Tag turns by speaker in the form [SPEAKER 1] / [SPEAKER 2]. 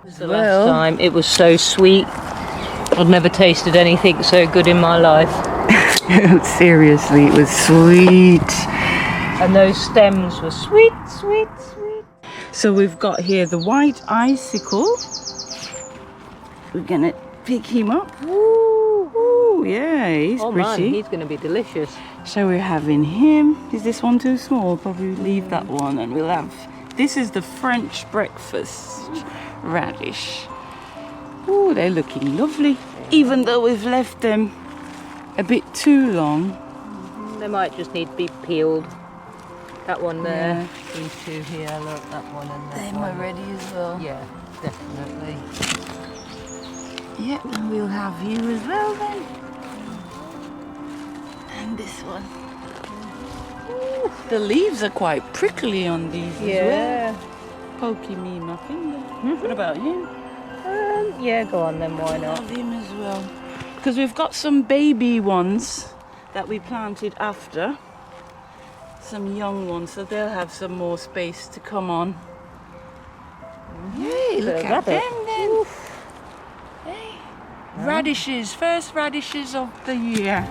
[SPEAKER 1] The last time it was so sweet. I've never tasted anything so good in my life.
[SPEAKER 2] Seriously, it was sweet.
[SPEAKER 1] And those stems were sweet, sweet, sweet.
[SPEAKER 2] So we've got here the white icicle. We're gonna pick him up. Ooh, yeah, he's
[SPEAKER 1] Oh
[SPEAKER 2] pretty.
[SPEAKER 1] man, he's gonna be delicious.
[SPEAKER 2] So we're having him. Is this one too small? Probably leave that one, and we'll have. This is the French breakfast radish. Oh, they're looking lovely. Even though we've left them a bit too long.
[SPEAKER 1] They might just need to be peeled. That one there.
[SPEAKER 2] Yeah.
[SPEAKER 1] These two here, look, that one and that
[SPEAKER 2] Them
[SPEAKER 1] one.
[SPEAKER 2] are ready as well.
[SPEAKER 1] Yeah, definitely.
[SPEAKER 2] Yep, and we'll have you as well then. And this one. Ooh, the leaves are quite prickly on these as well.
[SPEAKER 1] Yeah.
[SPEAKER 2] Poking me in my finger. What about him?
[SPEAKER 1] Yeah, go on then, why not?
[SPEAKER 2] Have him as well. Because we've got some baby ones that we planted after. Some young ones, so they'll have some more space to come on. Hey, look at them then. Hey. Radishes, first radishes of the year.